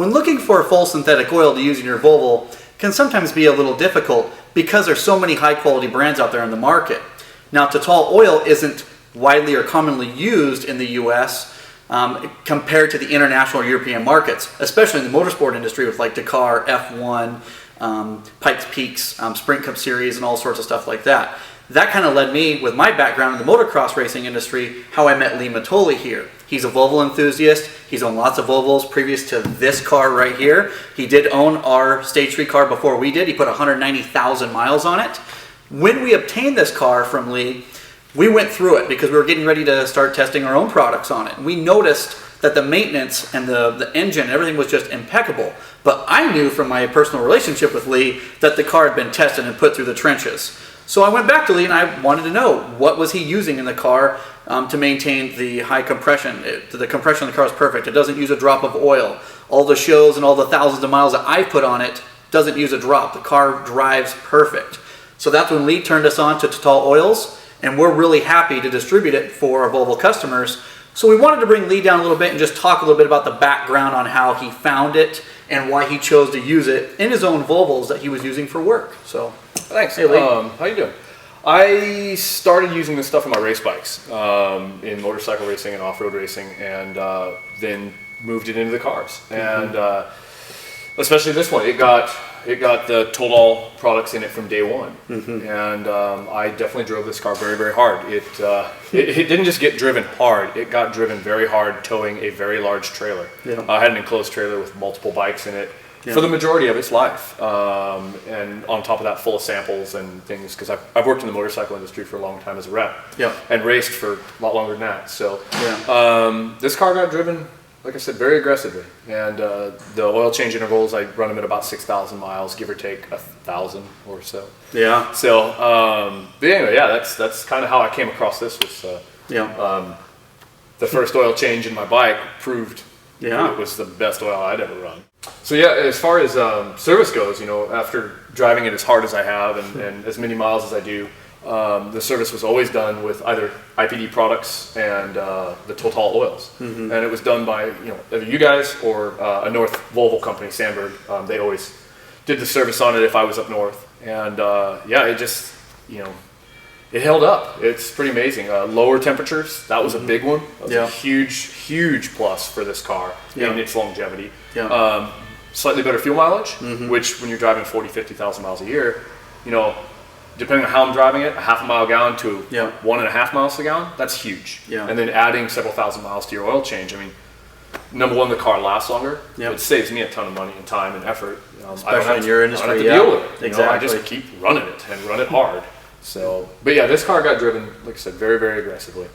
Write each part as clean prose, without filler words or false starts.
When looking for a full synthetic oil to use in your Volvo can sometimes be a little difficult because there's so many high quality brands out there in the market. Now, Total oil isn't widely or commonly used in the US compared to the international or European markets, especially in the motorsport industry with like Dakar, F1, Pikes Peaks, Sprint Cup Series, and all sorts of stuff like that. That kind of led me, with my background in the motocross racing industry, how I met Lee Matoli here. He's a Volvo enthusiast. He's owned lots of Volvos previous to this car right here. He did own our Stage 3 car before we did. He put 190,000 miles on it. When we obtained this car from Lee, we went through it because we were getting ready to start testing our own products on it. We noticed that the maintenance and the engine and everything was just impeccable. But I knew from my personal relationship with Lee that the car had been tested and put through the trenches. So I went back to Lee and I wanted to know what was he using in the car to maintain the high compression. The compression of the car is perfect. It doesn't use a drop of oil. All the shows and all the thousands of miles that I put on it doesn't use a drop. The car drives perfect. So that's when Lee turned us on to Total Oils, and we're really happy to distribute it for our Volvo customers. So we wanted to bring Lee down a little bit and just talk a little bit about the background on how he found it and why he chose to use it in his own Volvos that he was using for work. So thanks. Hey, Lee. How you doing? I started using this stuff on my race bikes in motorcycle racing and off-road racing, and then moved it into the cars. And especially this one, it got the Total products in it from day one. And I definitely drove this car very, very hard. It didn't just get driven hard, it got driven very hard towing a very large trailer. I had an enclosed trailer with multiple bikes in it for the majority of its life. And on top of that, full of samples and things, because I've worked in the motorcycle industry for a long time as a rep and raced for a lot longer than that. So this car got driven, like I said, very aggressively, and the oil change intervals, I run them at about 6,000 miles, give or take 1,000 or so. So, but anyway, that's kind of how I came across this. Was the first oil change in my bike proved it was the best oil I'd ever run. So yeah, as far as service goes, after driving it as hard as I have and as many miles as I do, the service was always done with either IPD products and the Total oils, and it was done by either you guys or a North Volvo company, Sandberg. They always did the service on it if I was up north, and it just it held up. It's pretty amazing. Lower temperatures, that was a big one. That was a huge plus for this car in its longevity. Slightly better fuel mileage, which when you're driving 40-50,000 miles a year, depending on how I'm driving it, a half a mile gallon to 1.5 miles to the gallon, that's huge. And then adding several thousand miles to your oil change, number one, the car lasts longer. It saves me a ton of money and time and effort. Especially in your industry. I don't have to deal with it. I just keep running it and run it hard. So, but yeah, this car got driven, like I said, very, very aggressively.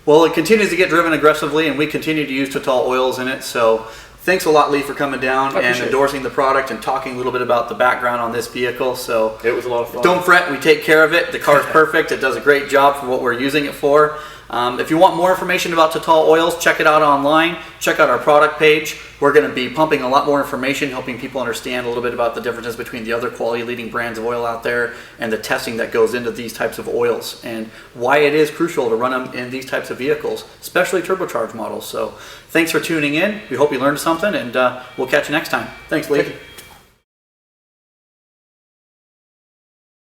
Well, it continues to get driven aggressively, and we continue to use Total oils in it. So thanks a lot, Lee, for coming down and endorsing the product and talking a little bit about the background on this vehicle. So it was a lot of fun. Don't fret, we take care of it. The car's perfect. It does a great job for what we're using it for. If you want more information about Total oils, check it out online. Check out our product page. We're going to be pumping a lot more information, helping people understand a little bit about the differences between the other quality leading brands of oil out there and the testing that goes into these types of oils and why it is crucial to run them in these types of vehicles, especially turbocharged models. So thanks for tuning in. We hope you learned something, and we'll catch you next time. Thanks, Lee.